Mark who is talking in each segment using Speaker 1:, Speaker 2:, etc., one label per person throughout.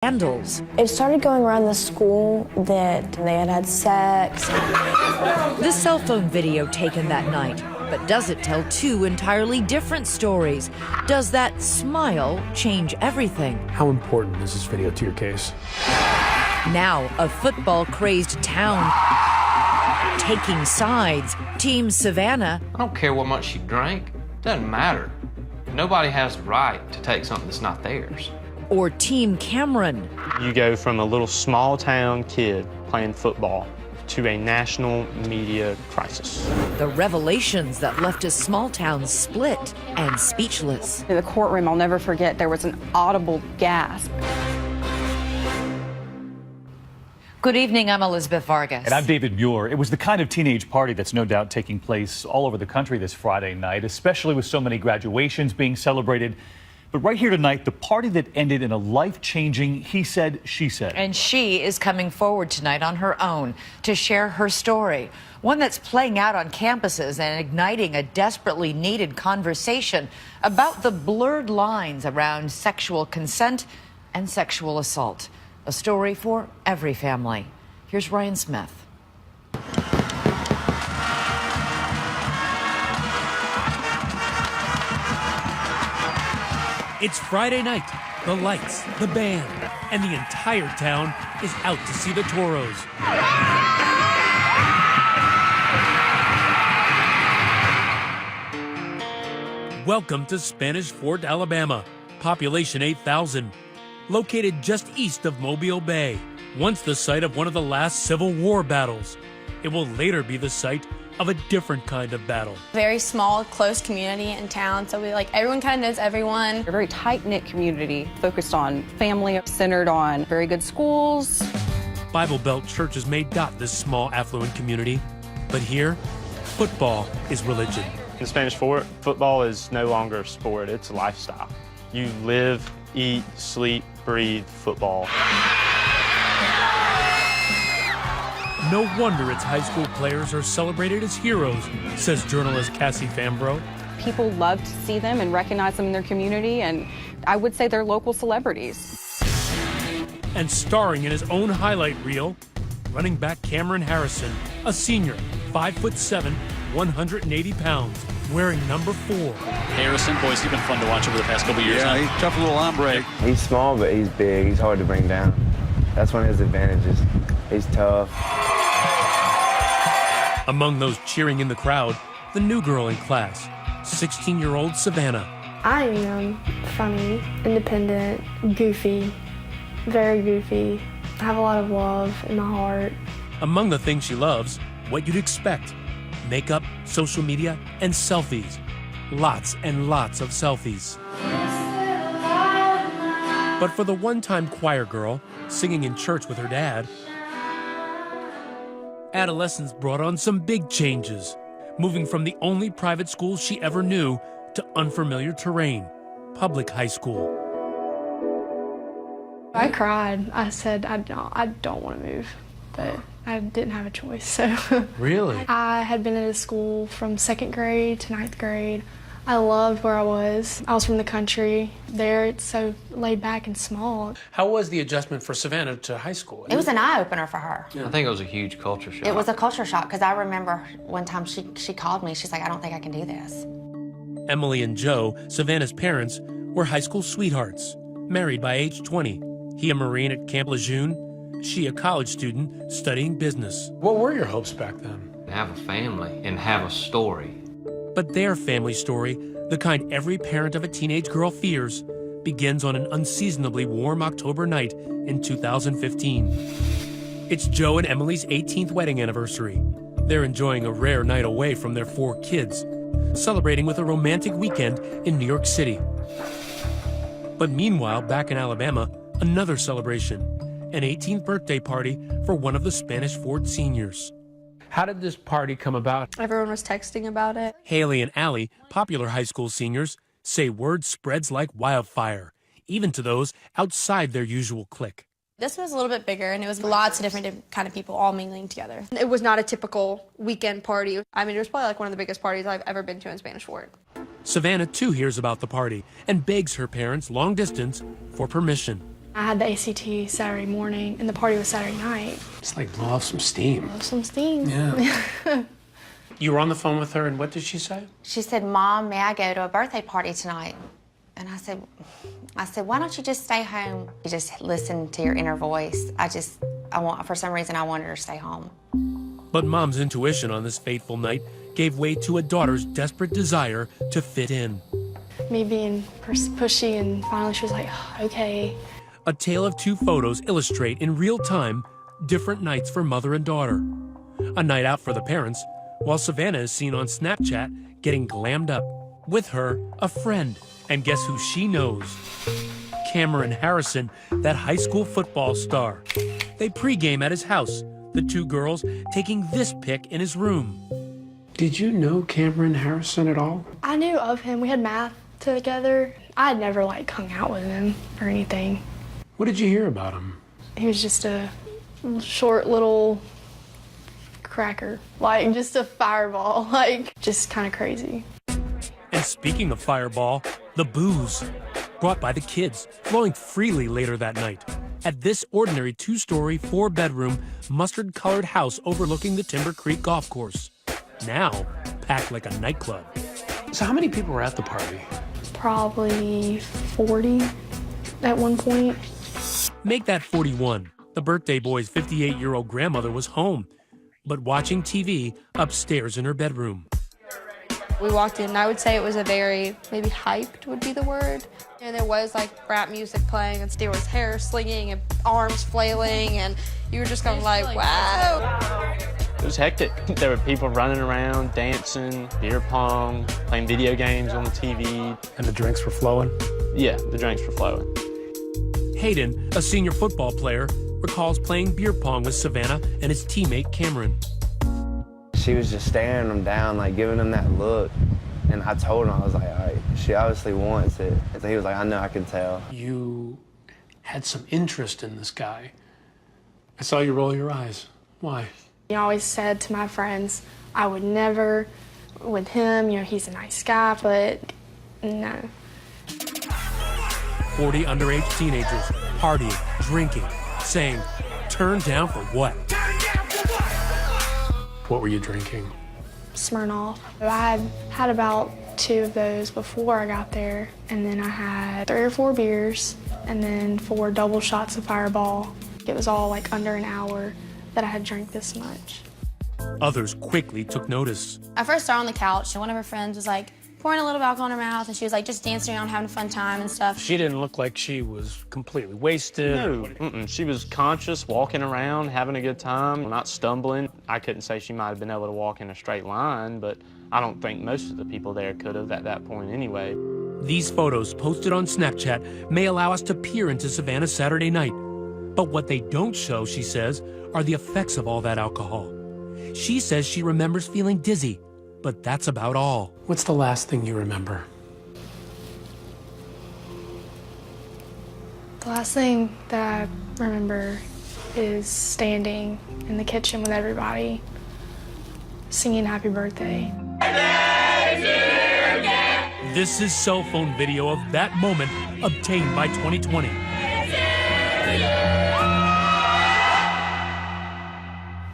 Speaker 1: scandals.
Speaker 2: It started going around the school that they had sex.
Speaker 1: The cell phone video taken that night. But does it tell two entirely different stories? Does that smile change everything?
Speaker 3: How important is this video to your case?
Speaker 1: Now, a football-crazed town taking sides. Team Savannah.
Speaker 4: I don't care what much she drank. Doesn't matter. Nobody has the right to take something that's not theirs.
Speaker 1: Or Team Cameron.
Speaker 5: You go from a little small town kid playing football to a national media crisis.
Speaker 1: The revelations that left a small town split and speechless.
Speaker 6: In the courtroom, I'll never forget, there was an audible gasp.
Speaker 7: Good evening, I'm Elizabeth Vargas.
Speaker 8: And I'm David Muir. It was the kind of teenage party that's no doubt taking place all over the country this Friday night, especially with so many graduations being celebrated. But right here tonight, the party that ended in a life-changing he said, she said.
Speaker 7: And she is coming forward tonight on her own to share her story, one that's playing out on campuses and igniting a desperately needed conversation about the blurred lines around sexual consent and sexual assault. A story for every family. Here's Ryan Smith.
Speaker 9: It's Friday night. The lights, the band, and the entire town is out to see the Toros. Welcome to Spanish Fort, Alabama. Population 8,000. Located just east of Mobile Bay. Once the site of one of the last Civil War battles. It will later be the site of a different kind of battle.
Speaker 10: Very small, close community in town, so everyone kind of knows everyone.
Speaker 6: A very tight-knit community, focused on family, centered on very good schools.
Speaker 9: Bible Belt churches may dot this small, affluent community, but here, football is religion.
Speaker 5: In Spanish Fort, football is no longer a sport, it's a lifestyle. You live, eat, sleep, breathe football.
Speaker 9: No wonder its high school players are celebrated as heroes, says journalist Cassie Fambro.
Speaker 6: People love to see them and recognize them in their community, and I would say they're local celebrities.
Speaker 9: And starring in his own highlight reel, running back Cameron Harrison, a senior, 5'7", 180 pounds, wearing number 4.
Speaker 11: Harrison, boys, he's been fun to watch over the past couple years.
Speaker 12: Yeah, he's a tough little hombre.
Speaker 13: He's small, but he's big. He's hard to bring down. That's one of his advantages. He's tough.
Speaker 9: Among those cheering in the crowd, the new girl in class, 16-year-old Savannah.
Speaker 14: I am funny, independent, goofy, very goofy. I have a lot of love in my heart.
Speaker 9: Among the things she loves, what you'd expect: makeup, social media, and selfies. Lots and lots of selfies. But for the one-time choir girl, singing in church with her dad, adolescence brought on some big changes, moving from the only private school she ever knew to unfamiliar terrain, public high school.
Speaker 14: I cried. I said, I don't want to move, but I didn't have a choice, so.
Speaker 9: Really?
Speaker 14: I had been at a school from 2nd grade to 9th grade. I loved where I was. I was from the country. There, it's so laid back and small.
Speaker 3: How was the adjustment for Savannah to high school?
Speaker 15: It was an eye-opener for her.
Speaker 4: I think it was a huge culture shock.
Speaker 15: It was a culture shock, because I remember one time she called me. She's like, I don't think I can do this.
Speaker 9: Emily and Joe, Savannah's parents, were high school sweethearts, married by age 20. He a Marine at Camp Lejeune, she a college student studying business.
Speaker 3: What were your hopes back then?
Speaker 4: To have a family and have a story.
Speaker 9: But their family story, the kind every parent of a teenage girl fears, begins on an unseasonably warm October night in 2015. It's Joe and Emily's 18th wedding anniversary. They're enjoying a rare night away from their 4 kids, celebrating with a romantic weekend in New York City. But meanwhile, back in Alabama, another celebration, an 18th birthday party for one of the Spanish Fort seniors.
Speaker 3: How did this party come about?
Speaker 10: Everyone was texting about it.
Speaker 9: Haley and Allie, popular high school seniors, say word spreads like wildfire, even to those outside their usual clique.
Speaker 10: This was a little bit bigger, and it was lots of different kind of people all mingling together.
Speaker 16: It was not a typical weekend party. I mean, it was probably like one of the biggest parties I've ever been to in Spanish Fort.
Speaker 9: Savannah, too, hears about the party and begs her parents, long distance, for permission.
Speaker 14: I had the ACT Saturday morning, and the party was Saturday night.
Speaker 3: It's like blow off some steam.
Speaker 14: Blow some steam.
Speaker 3: Yeah. You were on the phone with her, and what did she say?
Speaker 15: She said, Mom, may I go to a birthday party tonight? And I said, why don't you just stay home? You just listen to your inner voice. For some reason, I wanted her to stay home.
Speaker 9: But Mom's intuition on this fateful night gave way to a daughter's desperate desire to fit in.
Speaker 14: Me being pushy, and finally she was like, okay.
Speaker 9: A tale of two photos illustrate in real time different nights for mother and daughter. A night out for the parents, while Savannah is seen on Snapchat getting glammed up. With her, a friend. And guess who she knows? Cameron Harrison, that high school football star. They pregame at his house, the two girls taking this pic in his room.
Speaker 3: Did you know Cameron Harrison at all?
Speaker 14: I knew of him. We had math together. I had never hung out with him or anything.
Speaker 3: What did you hear about him?
Speaker 14: He was just a short little cracker, just a fireball, just kind of crazy.
Speaker 9: And speaking of fireball, the booze brought by the kids, flowing freely later that night at this ordinary 2-story, 4-bedroom, mustard-colored house overlooking the Timber Creek golf course. Now packed like a nightclub.
Speaker 3: So how many people were at the party?
Speaker 14: Probably 40 at one point.
Speaker 9: Make that 41. The birthday boy's 58-year-old grandmother was home, but watching TV upstairs in her bedroom.
Speaker 16: We walked in, and I would say it was a very, maybe hyped would be the word. And there was rap music playing, and there was hair slinging and arms flailing, and you were just going wow.
Speaker 5: It was hectic. There were people running around, dancing, beer pong, playing video games on the TV.
Speaker 3: And the drinks were flowing?
Speaker 5: Yeah, the drinks were flowing.
Speaker 9: Hayden, a senior football player, recalls playing beer pong with Savannah and his teammate Cameron.
Speaker 13: She was just staring him down, giving him that look. And I told him, I was like, all right, she obviously wants it. And he was like, I know, I can tell.
Speaker 3: You had some interest in this guy. I saw you roll your eyes. Why?
Speaker 14: I always said to my friends, I would never with him, he's a nice guy, but no.
Speaker 9: 40 underage teenagers partying, drinking, saying, turn down for what?
Speaker 3: What were you drinking?
Speaker 14: Smirnoff. I had about 2 of those before I got there, and then I had 3 or 4 beers, and then 4 double shots of Fireball. It was all under an hour that I had drank this much.
Speaker 9: Others quickly took notice.
Speaker 10: I first saw her on the couch, and one of her friends was pouring a little alcohol in her mouth, and she was just dancing around, having a fun time and stuff.
Speaker 3: She didn't look like she was completely wasted.
Speaker 5: No, she was conscious, walking around, having a good time, not stumbling. I couldn't say she might have been able to walk in a straight line, but I don't think most of the people there could have at that point anyway.
Speaker 9: These photos posted on Snapchat may allow us to peer into Savannah's Saturday night. But what they don't show, she says, are the effects of all that alcohol. She says she remembers feeling dizzy, but that's about all.
Speaker 3: What's the last thing you remember?
Speaker 14: The last thing that I remember is standing in the kitchen with everybody, singing happy birthday.
Speaker 9: This is cell phone video of that moment obtained by 2020.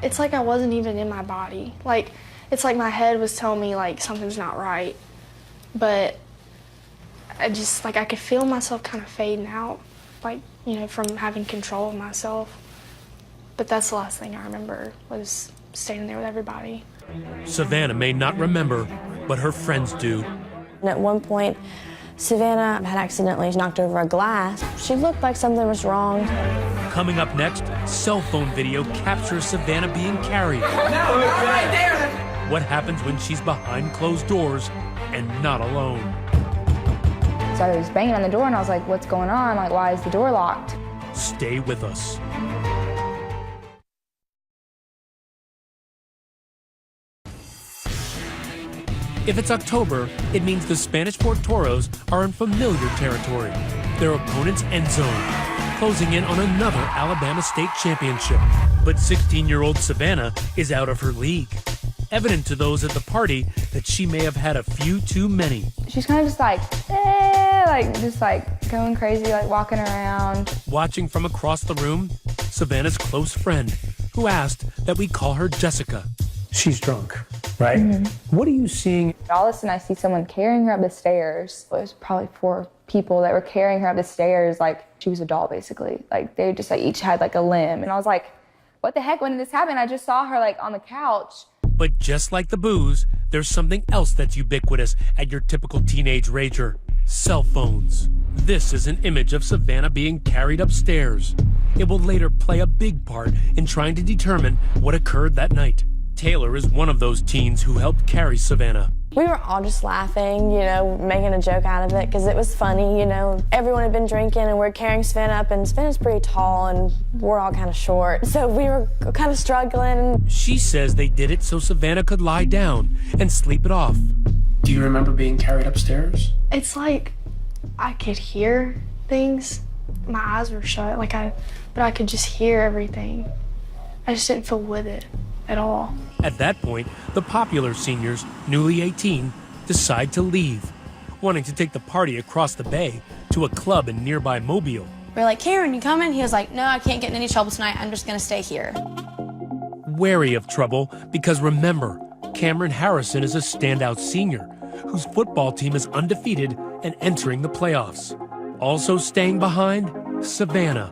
Speaker 14: It's I wasn't even in my body. It's my head was telling me something's not right, but I just I could feel myself kind of fading out, from having control of myself. But that's the last thing I remember, was standing there with everybody.
Speaker 9: Savannah may not remember, but her friends do.
Speaker 2: And at one point, Savannah had accidentally knocked over a glass. She looked like something was wrong.
Speaker 9: Coming up next, cell phone video captures Savannah being carried.
Speaker 12: No, right there.
Speaker 9: What happens when she's behind closed doors and not alone?
Speaker 17: So I was banging on the door and I was like, what's going on? Why is the door locked?
Speaker 9: Stay with us. If it's October, it means the Spanish Fort Toros are in familiar territory. Their opponent's end zone, closing in on another Alabama state championship. But 16-year-old Savannah is out of her league. Evident to those at the party that she may have had a few too many.
Speaker 17: She's kind of just going crazy, like walking around.
Speaker 9: Watching from across the room, Savannah's close friend, who asked that we call her Jessica.
Speaker 3: She's drunk, right? What are you seeing?
Speaker 17: All of a sudden I see someone carrying her up the stairs. It was probably 4 people that were carrying her up the stairs like she was a doll, basically. Like they just like each had like a limb. And I was like, what the heck, when did this happen? I just saw her like on the couch.
Speaker 9: But just like the booze, there's something else that's ubiquitous at your typical teenage rager: cell phones. This is an image of Savannah being carried upstairs. It will later play a big part in trying to determine what occurred that night. Taylor is one of those teens who helped carry Savannah.
Speaker 2: We were all just laughing, you know, making a joke out of it because it was funny, you know. Everyone had been drinking and we're carrying Savannah up, and Savannah's pretty tall and we're all kind of short. So we were kind of struggling.
Speaker 9: She says they did it so Savannah could lie down and sleep it off.
Speaker 3: Do you remember being carried upstairs?
Speaker 14: It's like I could hear things. My eyes were shut, but I could just hear everything. I just didn't feel with it at all.
Speaker 9: At that point, the popular seniors, newly 18, decide to leave, wanting to take the party across the bay to a club in nearby Mobile.
Speaker 10: We're like, Cameron, you coming? He was like, no, I can't get in any trouble tonight. I'm just gonna stay here.
Speaker 9: Wary of trouble because remember, Cameron Harrison is a standout senior whose football team is undefeated and entering the playoffs. Also staying behind, Savannah.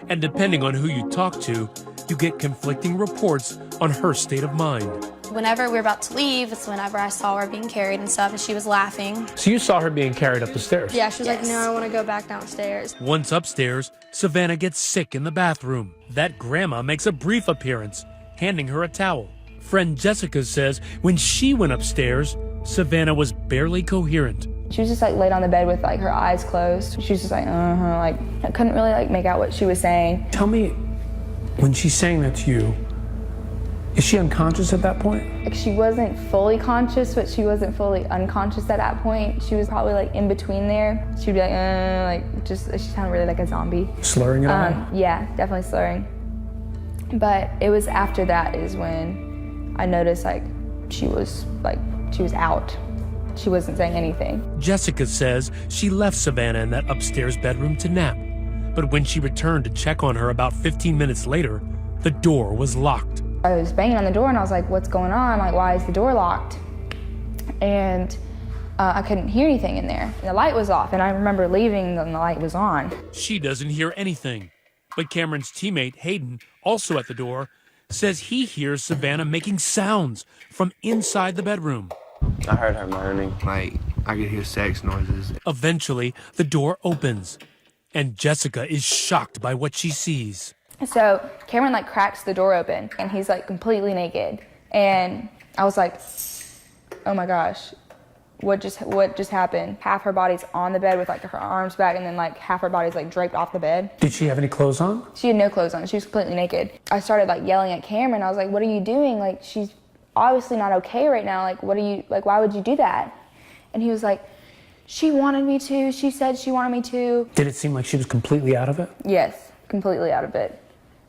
Speaker 9: And depending on who you talk to, you get conflicting reports on her state of mind.
Speaker 10: Whenever we were about to leave, it's whenever I saw her being carried and stuff, and she was laughing.
Speaker 3: So you saw her being carried up the stairs?
Speaker 16: Yeah, she was like, no, I want to go back downstairs.
Speaker 9: Once upstairs, Savannah gets sick in the bathroom. That grandma makes a brief appearance, handing her a towel. Friend Jessica says when she went upstairs, Savannah was barely coherent.
Speaker 17: She was just like laid on the bed with like her eyes closed. She was just like, like I couldn't really like make out what she was saying.
Speaker 3: Tell me, when she's saying that to you, is she unconscious at that point?
Speaker 17: Like she wasn't fully conscious, but she wasn't fully unconscious at that point. She was probably like in between there. She'd be like just, she sounded really like a zombie.
Speaker 3: Slurring it all?
Speaker 17: Yeah, definitely slurring. But it was after that is when I noticed like she was out. She wasn't saying anything.
Speaker 9: Jessica says she left Savannah in that upstairs bedroom to nap. But when she returned to check on her about 15 minutes later, the door was locked.
Speaker 17: I was banging on the door and I was like, what's going on? Like, why is the door locked? And I couldn't hear anything in there. And the light was off, and I remember leaving and the light was on.
Speaker 9: She doesn't hear anything. But Cameron's teammate, Hayden, also at the door, says he hears Savannah making sounds from inside the bedroom.
Speaker 13: I heard her moaning, like I could hear sex noises.
Speaker 9: Eventually, the door opens, and Jessica is shocked by what she sees.
Speaker 17: So Cameron like cracks the door open, and he's like completely naked. And I was like, oh my gosh, what just happened? Half her body's on the bed with like her arms back, and then like half her body's like draped off the bed.
Speaker 3: Did she have any clothes on?
Speaker 17: She had no clothes on. She was completely naked. I started like yelling at Cameron. I was like, what are you doing? Like, she's obviously not okay right now. Like, why would you do that? And he was like, she wanted me to. She said she wanted me to.
Speaker 3: Did it seem like she was completely out of it?
Speaker 17: Yes, completely out of it.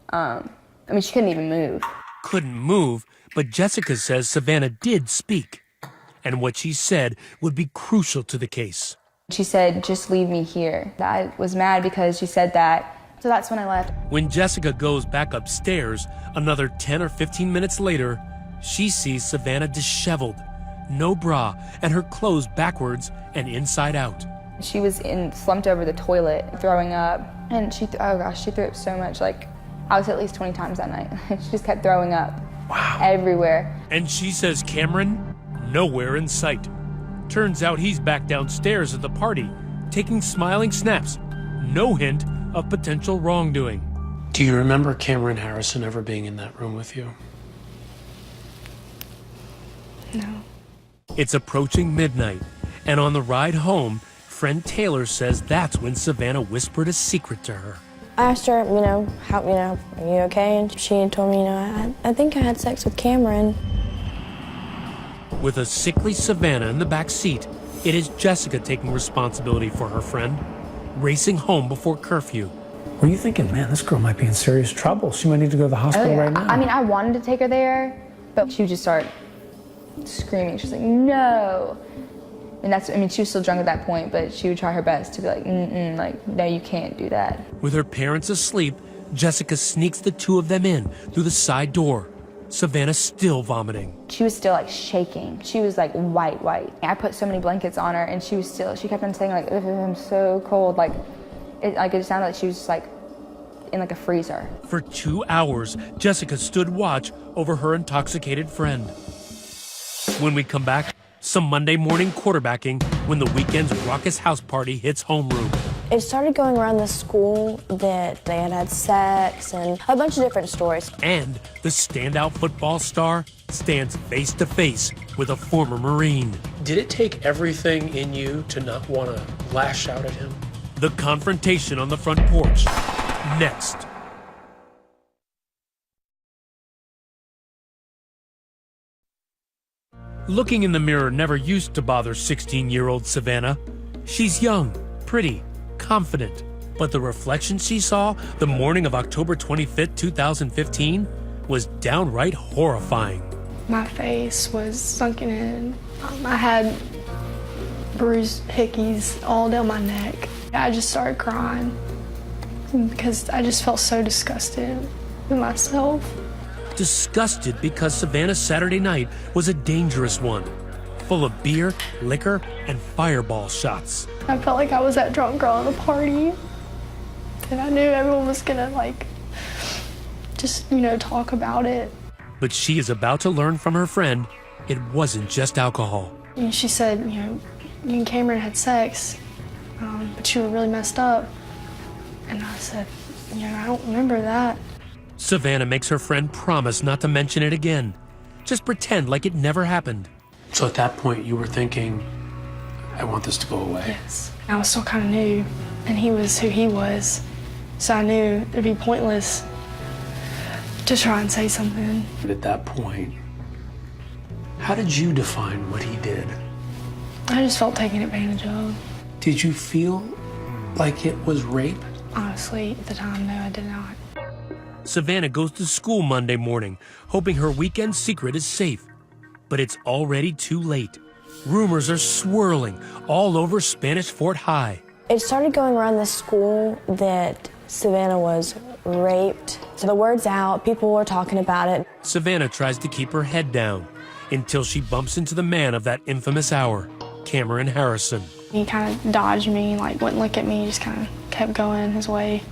Speaker 17: I mean, she couldn't even move.
Speaker 9: Couldn't move, but Jessica says Savannah did speak. And what she said would be crucial to the case.
Speaker 17: She said, just leave me here. I was mad because she said that. So that's when I left.
Speaker 9: When Jessica goes back upstairs, another 10 or 15 minutes later, she sees Savannah disheveled, no bra, and her clothes backwards and inside out.
Speaker 17: She was slumped over the toilet, throwing up. And she threw up so much. Like, I was at least 20 times that night. She just kept throwing up.
Speaker 9: Wow.
Speaker 17: Everywhere.
Speaker 9: And she says Cameron, nowhere in sight. Turns out he's back downstairs at the party, taking smiling snaps. No hint of potential wrongdoing.
Speaker 3: Do you remember Cameron Harrison ever being in that room with you?
Speaker 14: No.
Speaker 9: It's approaching midnight, and on the ride home, friend Taylor says that's when Savannah whispered a secret to her.
Speaker 2: I asked her, are you okay? And she told me, I think I had sex with Cameron.
Speaker 9: With a sickly Savannah in the back seat, it is Jessica taking responsibility for her friend, racing home before curfew.
Speaker 3: Were you thinking, man, this girl might be in serious trouble. She might need to go to the hospital right now.
Speaker 17: I mean, I wanted to take her there, but she would just start screaming. She's like, no. And she was still drunk at that point, but she would try her best to be like, like, no, you can't do that.
Speaker 9: With her parents asleep, Jessica sneaks the two of them in through the side door. Savannah still vomiting.
Speaker 17: She was still like shaking. She was like white. I put so many blankets on her, and she kept on saying like, I'm so cold. It sounded like she was just like in like a freezer.
Speaker 9: For 2 hours, Jessica stood watch over her intoxicated friend. When we come back, some Monday morning quarterbacking when the weekend's raucous house party hits homeroom.
Speaker 2: It started going around the school that they had sex and a bunch of different stories.
Speaker 9: And the standout football star stands face to face with a former Marine.
Speaker 3: Did it take everything in you to not want to lash out at him?
Speaker 9: The confrontation on the front porch. Next. Looking in the mirror never used to bother 16-year-old Savannah. She's young, pretty, confident. But the reflection she saw the morning of October 25th, 2015 was downright horrifying.
Speaker 14: My face was sunken in. I had bruised hickeys all down my neck. I just started crying because I just felt so disgusted with myself.
Speaker 9: Disgusted because Savannah's Saturday night was a dangerous one, full of beer, liquor, and fireball shots.
Speaker 14: I felt like I was that drunk girl at the party, and I knew everyone was gonna just talk about it.
Speaker 9: But she is about to learn from her friend it wasn't just alcohol.
Speaker 14: And she said, you and Cameron had sex, but you were really messed up. And I said, I don't remember that.
Speaker 9: Savannah makes her friend promise not to mention it again. Just pretend like it never happened.
Speaker 3: So at that point, you were thinking, I want this to go away.
Speaker 14: Yes. I was still kind of new, and he was who he was. So I knew it'd be pointless to try and say something.
Speaker 3: But at that point, how did you define what he did?
Speaker 14: I just felt taken advantage of.
Speaker 3: Did you feel like it was rape?
Speaker 14: Honestly, at the time, no, I did not.
Speaker 9: Savannah goes to school Monday morning, hoping her weekend secret is safe. But it's already too late. Rumors are swirling all over Spanish Fort High.
Speaker 2: It started going around the school that Savannah was raped. So the word's out, people were talking about it.
Speaker 9: Savannah tries to keep her head down until she bumps into the man of that infamous hour, Cameron Harrison.
Speaker 14: He kind of dodged me, wouldn't look at me, just kind of kept going his way.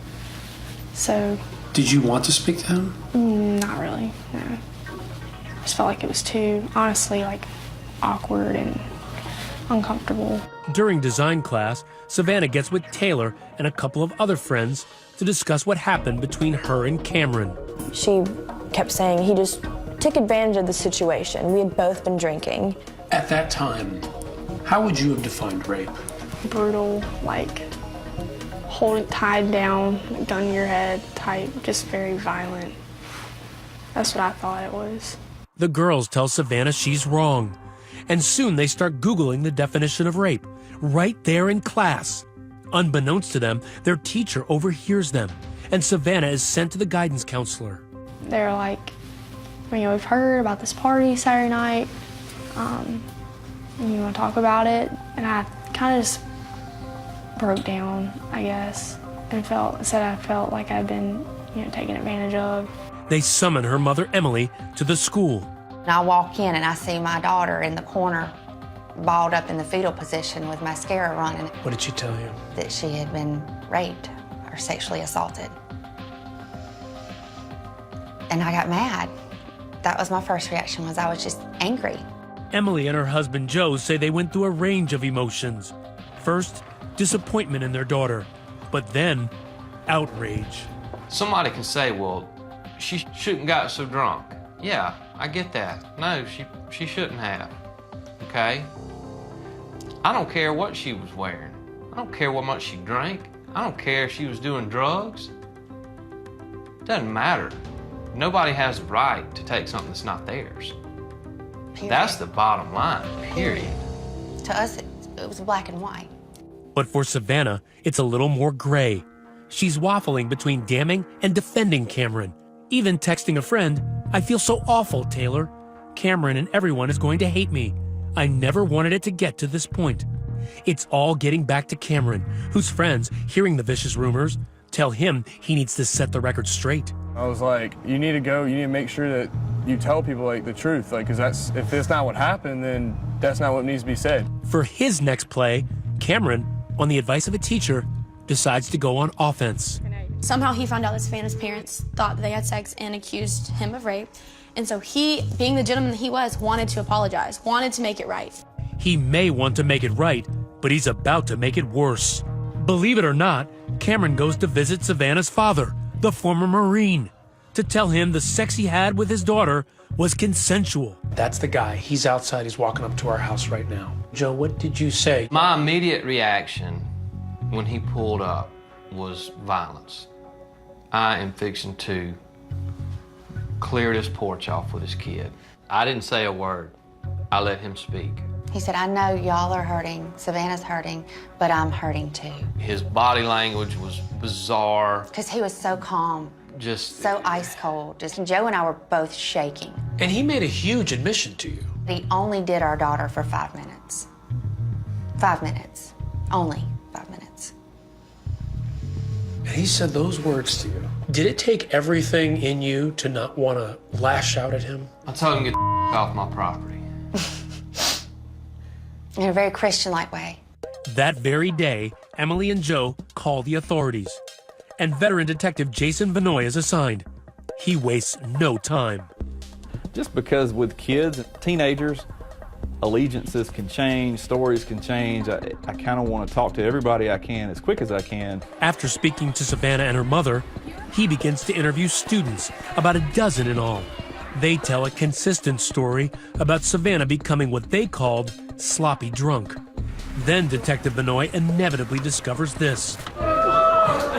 Speaker 14: So.
Speaker 3: Did you want to speak to him?
Speaker 14: Not really, no. I just felt like it was too, honestly, awkward and uncomfortable.
Speaker 9: During design class, Savannah gets with Taylor and a couple of other friends to discuss what happened between her and Cameron.
Speaker 2: She kept saying he just took advantage of the situation. We had both been drinking.
Speaker 3: At that time, how would you have defined rape?
Speaker 14: Brutal, hold it tied down, gun to your head type, just very violent. That's what I thought it was.
Speaker 9: The girls tell Savannah she's wrong, and soon they start Googling the definition of rape, right there in class. Unbeknownst to them, their teacher overhears them, and Savannah is sent to the guidance counselor.
Speaker 14: They're like, we've heard about this party Saturday night, you want to talk about it? And I kind of just broke down, I guess, and said I felt like I'd been, taken advantage of.
Speaker 9: They summon her mother, Emily, to the school.
Speaker 15: And I walk in and I see my daughter in the corner, balled up in the fetal position with mascara running.
Speaker 3: What did she tell you?
Speaker 15: That she had been raped or sexually assaulted. And I got mad. That was my first reaction, I was just angry.
Speaker 9: Emily and her husband, Joe, say they went through a range of emotions. First, disappointment in their daughter, but then outrage.
Speaker 4: Somebody can say, well, she shouldn't got so drunk. Yeah, I get that. No, she shouldn't have, okay? I don't care what she was wearing. I don't care what much she drank. I don't care if she was doing drugs. Doesn't matter. Nobody has the right to take something that's not theirs.
Speaker 15: Period.
Speaker 4: That's the bottom line, period.
Speaker 15: To us, it was black and white.
Speaker 9: But for Savannah, it's a little more gray. She's waffling between damning and defending Cameron, even texting a friend, "I feel so awful, Taylor. Cameron and everyone is going to hate me. I never wanted it to get to this point. It's all getting back to Cameron, whose friends, hearing the vicious rumors, tell him he needs to set the record straight.
Speaker 18: I was like, you need to go, you need to make sure that you tell people like the truth, like, because if that's not what happened, then that's not what needs to be said.
Speaker 9: For his next play, Cameron, on the advice of a teacher, decides to go on offense.
Speaker 10: Somehow he found out that Savannah's parents thought that they had sex and accused him of rape. And so he, being the gentleman that he was, wanted to apologize, wanted to make it right.
Speaker 9: He may want to make it right, but he's about to make it worse. Believe it or not, Cameron goes to visit Savannah's father, the former Marine, to tell him the sex he had with his daughter was consensual.
Speaker 3: That's the guy. He's outside. He's walking up to our house right now. Joe, what did you say?
Speaker 4: My immediate reaction when he pulled up was violence. I am fixing to clear this porch off with his kid. I didn't say a word. I let him speak.
Speaker 15: He said, I know y'all are hurting, Savannah's hurting, but I'm hurting too.
Speaker 4: His body language was bizarre.
Speaker 15: Because he was so calm.
Speaker 4: Just
Speaker 15: so ice cold. Just Joe and I were both shaking.
Speaker 3: And he made a huge admission to you.
Speaker 15: He only did our daughter for 5 minutes. 5 minutes. Only 5 minutes.
Speaker 3: And he said those words to you. Did it take everything in you to not want to lash out at him?
Speaker 4: I told him to get off my property.
Speaker 15: In a very Christian-like way.
Speaker 9: That very day, Emily and Joe call the authorities, and veteran detective Jason Benoit is assigned. He wastes no time.
Speaker 19: Just because with kids and teenagers, allegiances can change, stories can change. I kind of want to talk to everybody I can as quick as I can.
Speaker 9: After speaking to Savannah and her mother, he begins to interview students, about a dozen in all. They tell a consistent story about Savannah becoming what they called sloppy drunk. Then Detective Benoit inevitably discovers this.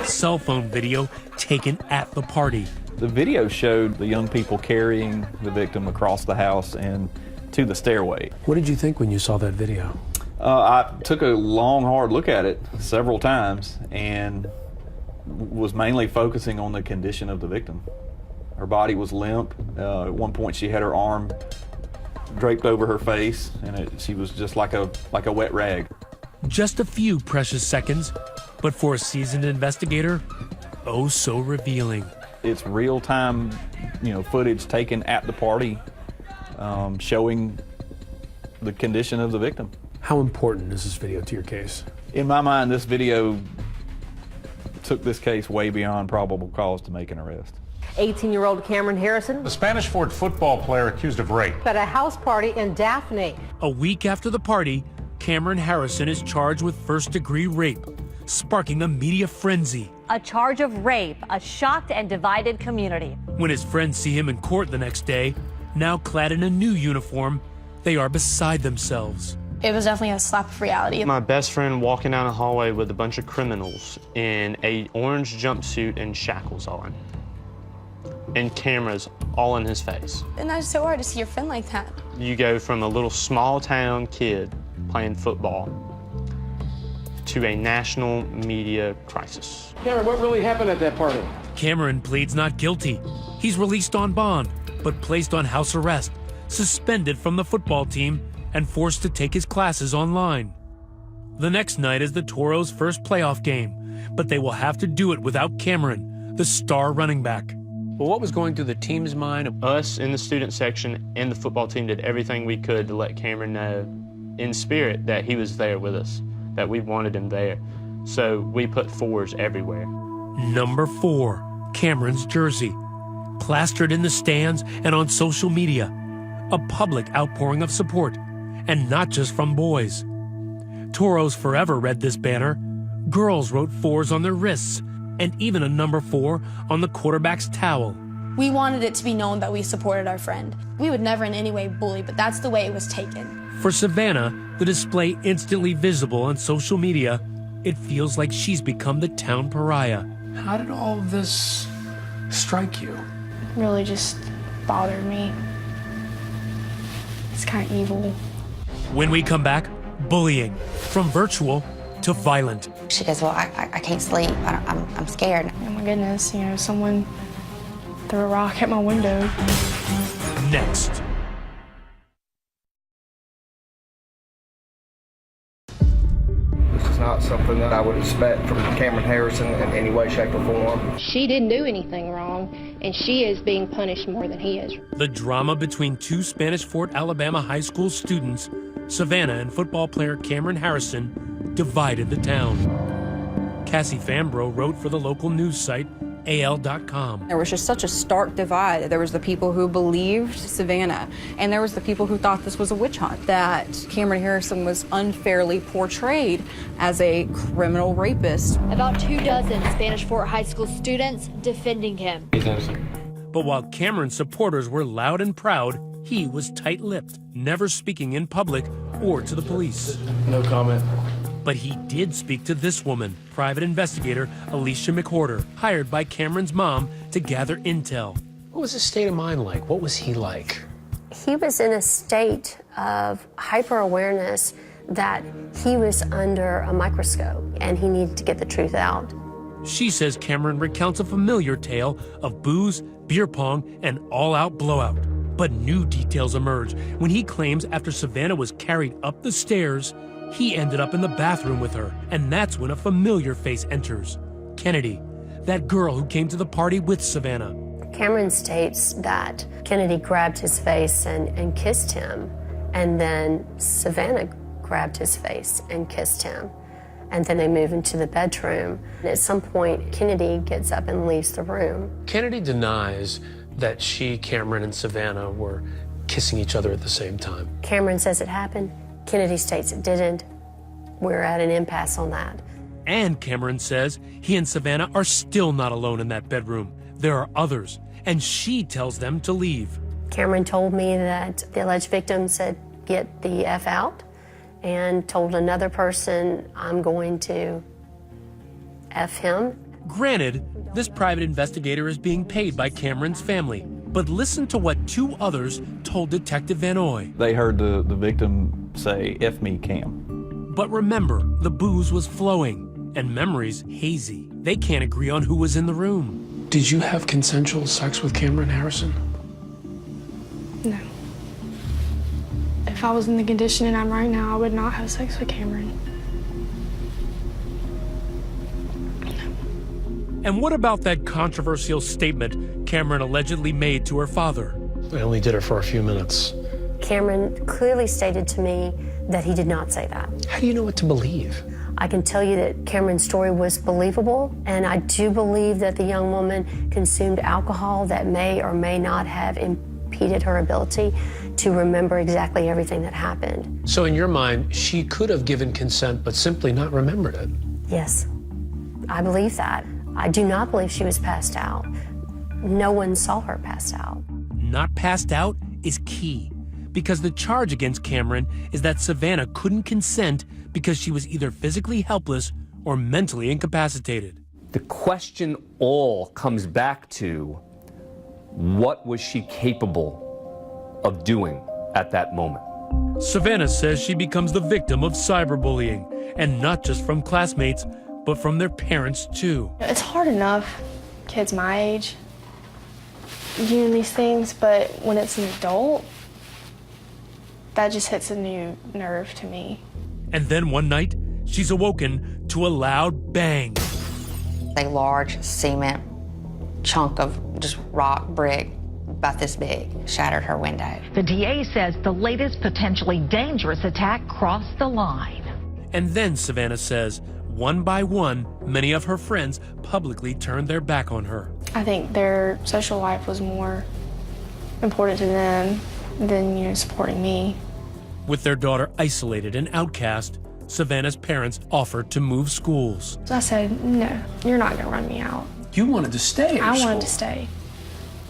Speaker 9: Cell phone video taken at the party.
Speaker 19: The video showed the young people carrying the victim across the house and to the stairway.
Speaker 3: What did you think when you saw that video?
Speaker 19: I took a long, hard look at it several times and was mainly focusing on the condition of the victim. Her body was limp. At one point she had her arm draped over her face, and she was just like a wet rag.
Speaker 9: Just a few precious seconds, but for a seasoned investigator, oh so revealing.
Speaker 19: It's real-time, footage taken at the party, showing the condition of the victim.
Speaker 3: How important is this video to your case?
Speaker 19: In my mind, this video took this case way beyond probable cause to make an arrest.
Speaker 20: 18-year-old Cameron Harrison,
Speaker 21: the Spanish Fort football player accused of rape,
Speaker 20: at a house party in Daphne.
Speaker 9: A week after the party, Cameron Harrison is charged with first-degree rape, sparking a media frenzy.
Speaker 22: A charge of rape, a shocked and divided community.
Speaker 9: When his friends see him in court the next day, now clad in a new uniform, they are beside themselves.
Speaker 10: It was definitely a slap of reality.
Speaker 5: My best friend walking down the hallway with a bunch of criminals in an orange jumpsuit and shackles on, and cameras all in his face.
Speaker 10: And that's so hard to see your friend like that.
Speaker 5: You go from a little small town kid playing football to a national media crisis.
Speaker 21: Cameron, what really happened at that party?
Speaker 9: Cameron pleads not guilty. He's released on bond, but placed on house arrest, suspended from the football team, and forced to take his classes online. The next night is the Toros' first playoff game, but they will have to do it without Cameron, the star running back.
Speaker 3: Well, what was going through the team's mind?
Speaker 5: Us in the student section and the football team did everything we could to let Cameron know in spirit that he was there with us, that we wanted him there. So we put 4s everywhere.
Speaker 9: Number 4, Cameron's jersey, plastered in the stands and on social media. A public outpouring of support, and not just from boys. Toros Forever read this banner. Girls wrote 4s on their wrists, and even a number 4 on the quarterback's towel.
Speaker 10: We wanted it to be known that we supported our friend. We would never in any way bully, but that's the way it was taken.
Speaker 9: For Savannah, the display instantly visible on social media, it feels like she's become the town pariah.
Speaker 3: How did all of this strike you?
Speaker 14: It really just bothered me. It's kind of evil.
Speaker 9: When we come back, bullying, from virtual to violent.
Speaker 15: She goes, well, I can't sleep. I'm scared.
Speaker 14: Oh my goodness, someone threw a rock at my window.
Speaker 9: Next.
Speaker 13: something that I would expect from Cameron Harrison in any way, shape, or form.
Speaker 1: She didn't do anything wrong, and she is being punished more than he is.
Speaker 9: The drama between two Spanish Fort, Alabama high school students, Savannah and football player Cameron Harrison, divided the town. Cassie Fambro wrote for the local news site AL.com.
Speaker 6: There was just such a stark divide. There was the people who believed Savannah, and there was the people who thought this was a witch hunt, that Cameron Harrison was unfairly portrayed as a criminal rapist.
Speaker 8: About 24 Spanish Fort High School students defending him.
Speaker 9: But while Cameron's supporters were loud and proud, he was tight-lipped, never speaking in public or to the police.
Speaker 3: No comment.
Speaker 9: But he did speak to this woman, private investigator Alicia McWhorter, hired by Cameron's mom to gather intel.
Speaker 3: What was his state of mind like? What was he like?
Speaker 23: He was in a state of hyper-awareness that he was under a microscope and he needed to get the truth out.
Speaker 9: She says Cameron recounts a familiar tale of booze, beer pong, and all-out blowout. But new details emerge when he claims after Savannah was carried up the stairs, he ended up in the bathroom with her, and that's when a familiar face enters. Kennedy, that girl who came to the party with Savannah.
Speaker 23: Cameron states that Kennedy grabbed his face and kissed him, and then Savannah grabbed his face and kissed him. And then they move into the bedroom. And at some point, Kennedy gets up and leaves the room.
Speaker 3: Kennedy denies that she, Cameron, and Savannah were kissing each other at the same time.
Speaker 23: Cameron says it happened. Kennedy states it didn't. We're at an impasse on that.
Speaker 9: And Cameron says he and Savannah are still not alone in that bedroom. There are others, and she tells them to leave.
Speaker 23: Cameron told me that the alleged victim said, "Get the F out," and told another person, "I'm going to F him."
Speaker 9: Granted, this private investigator is being paid by Cameron's family, but listen to what two others told Detective Van Oy.
Speaker 19: They heard the victim say, "F me, Cam."
Speaker 9: But remember, the booze was flowing, and memories hazy. They can't agree on who was in the room.
Speaker 3: Did you have consensual sex with Cameron Harrison?
Speaker 14: No. If I was in the condition I'm right now, I would not have sex with Cameron.
Speaker 9: And what about that controversial statement Cameron allegedly made to her father?
Speaker 3: I only did it for a few minutes.
Speaker 23: Cameron clearly stated to me that he did not say that.
Speaker 3: How do you know what to believe?
Speaker 23: I can tell you that Cameron's story was believable, and I do believe that the young woman consumed alcohol that may or may not have impeded her ability to remember exactly everything that happened.
Speaker 3: So in your mind, she could have given consent but simply not remembered it?
Speaker 23: Yes, I believe that. I do not believe she was passed out. No one saw her passed out.
Speaker 9: Not passed out is key, because the charge against Cameron is that Savannah couldn't consent because she was either physically helpless or mentally incapacitated.
Speaker 24: The question all comes back to, what was she capable of doing at that moment?
Speaker 9: Savannah says she becomes the victim of cyberbullying, and not just from classmates, but from their parents too.
Speaker 14: It's hard enough, kids my age, doing these things, but when it's an adult, that just hits a new nerve to me.
Speaker 9: And then one night, she's awoken to a loud bang.
Speaker 15: A large cement chunk of just rock brick about this big shattered her window.
Speaker 22: The DA says the latest potentially dangerous attack crossed the line.
Speaker 9: And then, Savannah says, one by one, many of her friends publicly turned their back on her.
Speaker 14: I think their social life was more important to them than, supporting me.
Speaker 9: With their daughter isolated and outcast, Savannah's parents offered to move schools.
Speaker 14: So I said, no, you're not going to run me out.
Speaker 3: You wanted to stay at
Speaker 14: I
Speaker 3: school.
Speaker 14: wanted to stay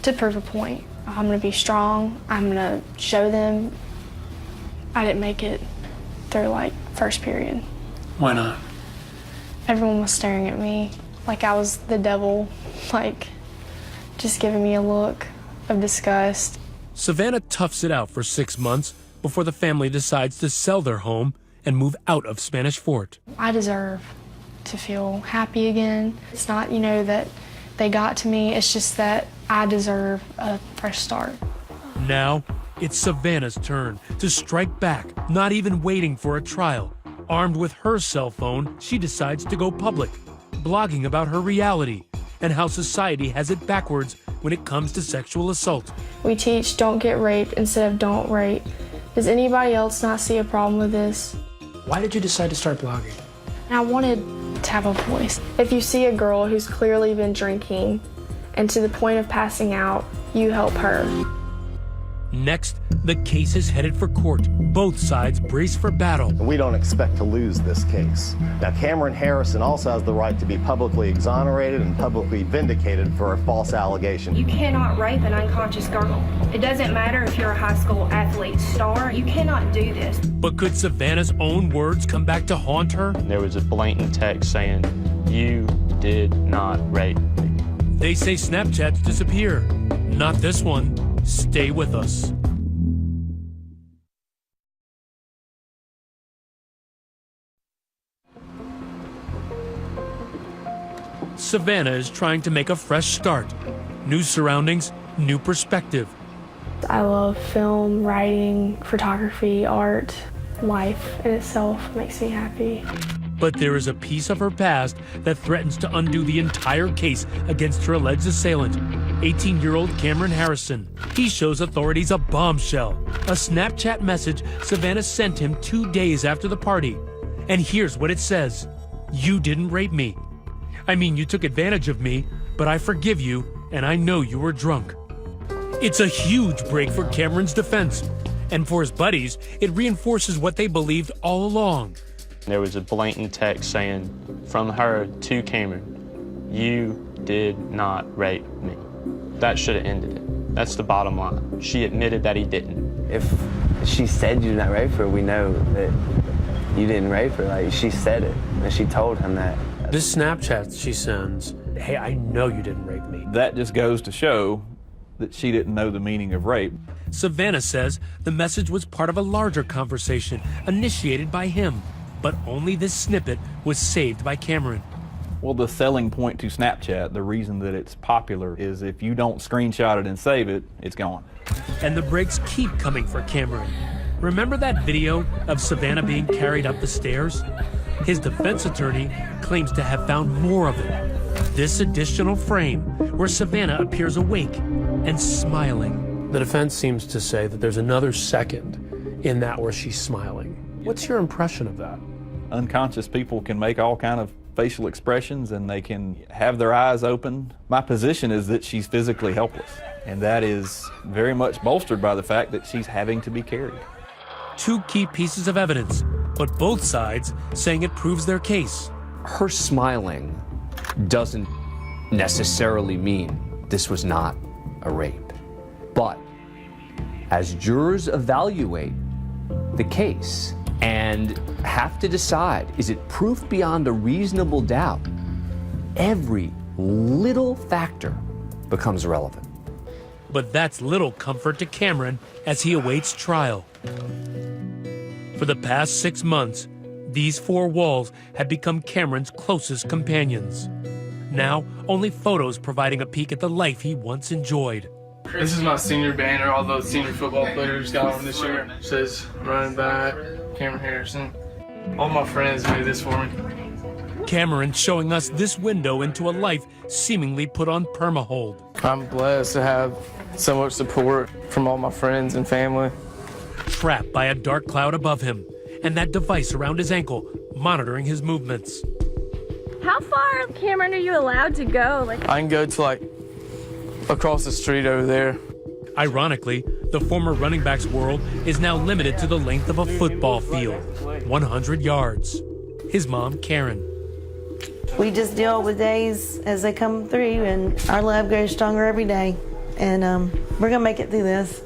Speaker 14: to prove a point. I'm going to be strong. I'm going to show them. I didn't make it through, first period.
Speaker 3: Why not?
Speaker 14: Everyone was staring at me like I was the devil, just giving me a look of disgust.
Speaker 9: Savannah toughs it out for 6 months before the family decides to sell their home and move out of Spanish Fort.
Speaker 14: I deserve to feel happy again. It's not, that they got to me. It's just that I deserve a fresh start.
Speaker 9: Now, it's Savannah's turn to strike back, not even waiting for a trial, Armed with her cell phone, she decides to go public, blogging about her reality and how society has it backwards when it comes to sexual assault.
Speaker 14: We teach don't get raped instead of don't rape. Does anybody else not see a problem with this?
Speaker 3: Why did you decide to start blogging?
Speaker 14: And I wanted to have a voice. If you see a girl who's clearly been drinking and to the point of passing out, you help her.
Speaker 9: Next, the case is headed for court. Both sides brace for battle.
Speaker 7: We don't expect to lose this case. Now, Cameron Harrison also has the right to be publicly exonerated and publicly vindicated for a false allegation.
Speaker 11: You cannot rape an unconscious girl. It doesn't matter if you're a high school athlete star. You cannot do this.
Speaker 9: But could Savannah's own words come back to haunt her?
Speaker 5: There was a blatant text saying, "You did not rape me."
Speaker 9: They say Snapchats disappear. Not this one. Stay with us. Savannah is trying to make a fresh start. New surroundings, new perspective.
Speaker 14: I love film, writing, photography, art. Life in itself makes me happy.
Speaker 9: But there is a piece of her past that threatens to undo the entire case against her alleged assailant, 18-year-old Cameron Harrison. He shows authorities a bombshell, a Snapchat message Savannah sent him 2 days after the party. And here's what it says. "You didn't rape me. I mean, you took advantage of me, but I forgive you, and I know you were drunk." It's a huge break for Cameron's defense. And for his buddies, it reinforces what they believed all along.
Speaker 5: There was a blatant text saying from her to Cameron, "You did not rape me." That should have ended it. That's the bottom line. She admitted that he didn't.
Speaker 13: If she said you did not rape her, we know that you didn't rape her. Like, she said it, and she told him that.
Speaker 3: This Snapchat she sends, "Hey, I know you didn't rape me."
Speaker 19: That just goes to show that she didn't know the meaning of rape.
Speaker 9: Savannah says the message was part of a larger conversation initiated by him, but only this snippet was saved by Cameron.
Speaker 19: Well, the selling point to Snapchat, the reason that it's popular, is if you don't screenshot it and save it, it's gone.
Speaker 9: And the breaks keep coming for Cameron. Remember that video of Savannah being carried up the stairs? His defense attorney claims to have found more of it. This additional frame where Savannah appears awake and smiling.
Speaker 3: The defense seems to say that there's another second in that where she's smiling. What's your impression of that?
Speaker 19: Unconscious people can make all kind of facial expressions and they can have their eyes open. My position is that she's physically helpless, and that is very much bolstered by the fact that she's having to be carried.
Speaker 9: Two key pieces of evidence, but both sides saying it proves their case.
Speaker 24: Her smiling doesn't necessarily mean this was not a rape. But as jurors evaluate the case and have to decide, is it proof beyond a reasonable doubt, every little factor becomes relevant.
Speaker 9: But that's little comfort to Cameron as he awaits trial. For the past 6 months, these four walls have become Cameron's closest companions. Now, only photos providing a peek at the life he once enjoyed.
Speaker 12: This is my senior banner. All those senior football players got on this year. It says running back, Cameron Harrison. All my friends made this for me.
Speaker 9: Cameron showing us this window into a life seemingly put on permahold.
Speaker 12: I'm blessed to have so much support from all my friends and family.
Speaker 9: Trapped by a dark cloud above him and that device around his ankle monitoring his movements.
Speaker 16: How far, Cameron, are you allowed to go?
Speaker 12: I can go to across the street over there.
Speaker 9: Ironically, the former running back's world is now limited to the length of a football field, 100 yards. His mom, Karen.
Speaker 25: We just deal with days as they come through, and our love grows stronger every day. And we're gonna make it through this.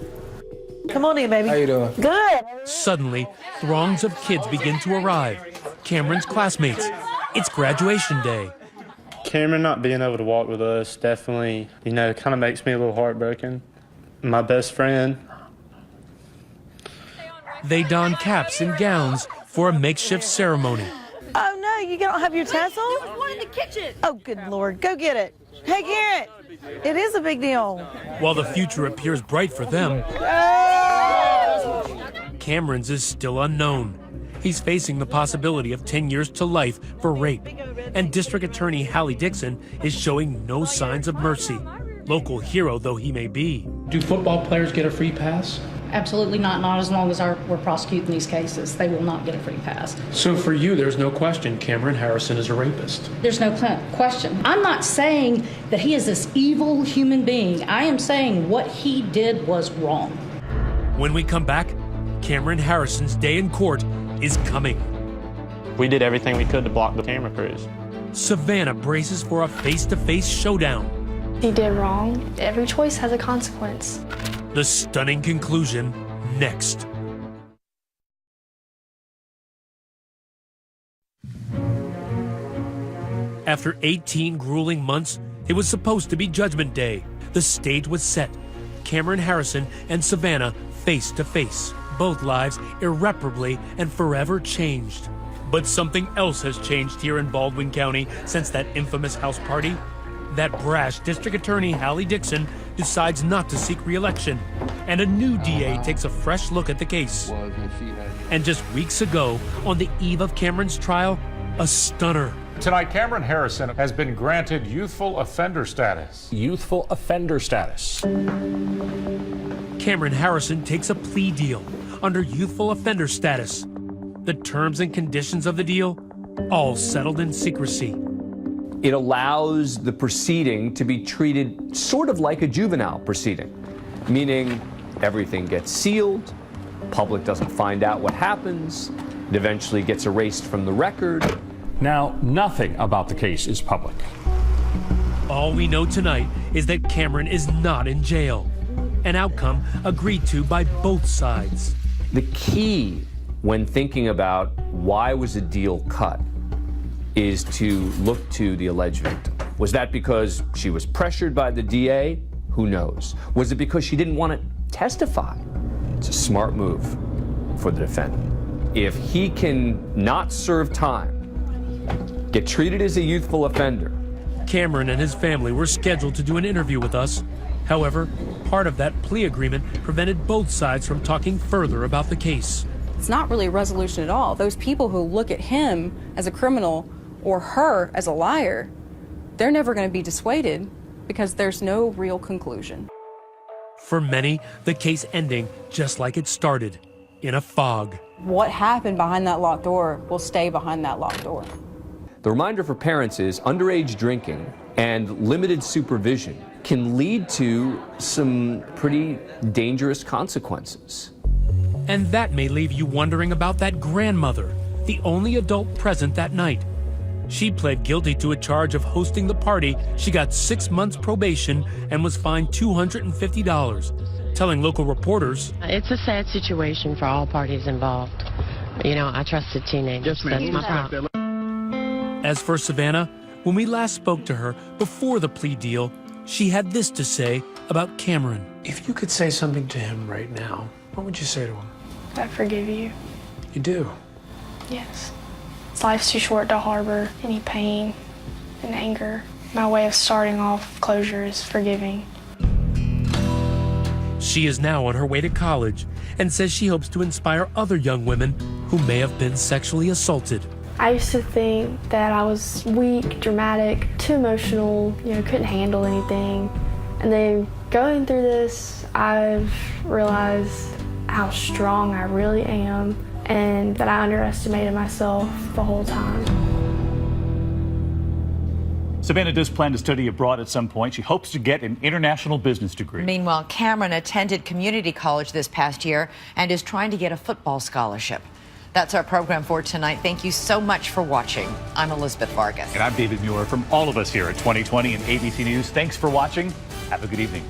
Speaker 25: Come on in, baby.
Speaker 12: How you doing?
Speaker 25: Good.
Speaker 9: Suddenly, throngs of kids begin to arrive. Cameron's classmates. It's graduation day.
Speaker 5: Cameron not being able to walk with us definitely, kind of makes me a little heartbroken. My best friend.
Speaker 9: They don caps and gowns for a makeshift ceremony.
Speaker 25: Oh no, you don't have your tassel?
Speaker 16: There was one in the kitchen.
Speaker 25: Oh, good Lord. Go get it. Hey, Garrett. It is a big deal.
Speaker 9: While the future appears bright for them, Cameron's is still unknown. He's facing the possibility of 10 years to life for rape. And District Attorney Hallie Dixon is showing no signs of mercy, local hero though he may be.
Speaker 3: Do football players get a free pass?
Speaker 2: Absolutely not as long as we're prosecuting these cases. They will not get a free pass.
Speaker 3: So for you, there's no question Cameron Harrison is a rapist.
Speaker 2: There's no question. I'm not saying that he is this evil human being. I am saying what he did was wrong.
Speaker 9: When we come back, Cameron Harrison's day in court is coming.
Speaker 5: We did everything we could to block the camera crews.
Speaker 9: Savannah braces for a face-to-face showdown.
Speaker 14: He did wrong. Every choice has a consequence.
Speaker 9: The stunning conclusion next. After 18 grueling months, it was supposed to be Judgment Day. The stage was set. Cameron Harrison and Savannah face to face. Both lives irreparably and forever changed. But something else has changed here in Baldwin County since that infamous house party. That brash District Attorney Hallie Dixon decides not to seek re-election, and a new DA takes a fresh look at the case. And just weeks ago, on the eve of Cameron's trial, a stunner.
Speaker 21: Tonight, Cameron Harrison has been granted youthful offender status. Youthful offender status.
Speaker 9: Cameron Harrison takes a plea deal under youthful offender status. The terms and conditions of the deal, all settled in secrecy.
Speaker 24: It allows the proceeding to be treated sort of like a juvenile proceeding, meaning everything gets sealed, public doesn't find out what happens, it eventually gets erased from the record.
Speaker 21: Now, nothing about the case is public.
Speaker 9: All we know tonight is that Cameron is not in jail, an outcome agreed to by both sides.
Speaker 24: The key when thinking about why was a deal cut is to look to the alleged victim. Was that because she was pressured by the DA? Who knows? Was it because she didn't want to testify? It's a smart move for the defendant. If he can not serve time, get treated as a youthful offender.
Speaker 9: Cameron and his family were scheduled to do an interview with us. However, part of that plea agreement prevented both sides from talking further about the case.
Speaker 6: It's not really a resolution at all. Those people who look at him as a criminal or her as a liar, they're never going to be dissuaded because there's no real conclusion.
Speaker 9: For many, the case ending just like it started, in a fog.
Speaker 6: What happened behind that locked door will stay behind that locked door.
Speaker 24: The reminder for parents is underage drinking and limited supervision can lead to some pretty dangerous consequences.
Speaker 9: And that may leave you wondering about that grandmother, the only adult present that night. She pled guilty to a charge of hosting the party. She got 6 months probation and was fined $250, telling local reporters,
Speaker 4: "It's a sad situation for all parties involved. You know, I trusted teenagers. That's my problem."
Speaker 9: As for Savannah, when we last spoke to her before the plea deal, she had this to say about Cameron.
Speaker 3: If you could say something to him right now, what would you say to him?
Speaker 14: I forgive you.
Speaker 3: You do?
Speaker 14: Yes. Life's too short to harbor any pain and anger. My way of starting off closure is forgiving.
Speaker 9: She is now on her way to college and says she hopes to inspire other young women who may have been sexually assaulted.
Speaker 14: I used to think that I was weak, dramatic, too emotional, couldn't handle anything. And then going through this, I've realized how strong I really am and that I underestimated myself the whole time.
Speaker 17: Savannah does plan to study abroad at some point. She hopes to get an international business degree.
Speaker 18: Meanwhile, Cameron attended community college this past year and is trying to get a football scholarship. That's our program for tonight. Thank you so much for watching. I'm Elizabeth Vargas.
Speaker 17: And I'm David Muir. From all of us here at 2020 and ABC News, thanks for watching. Have a good evening.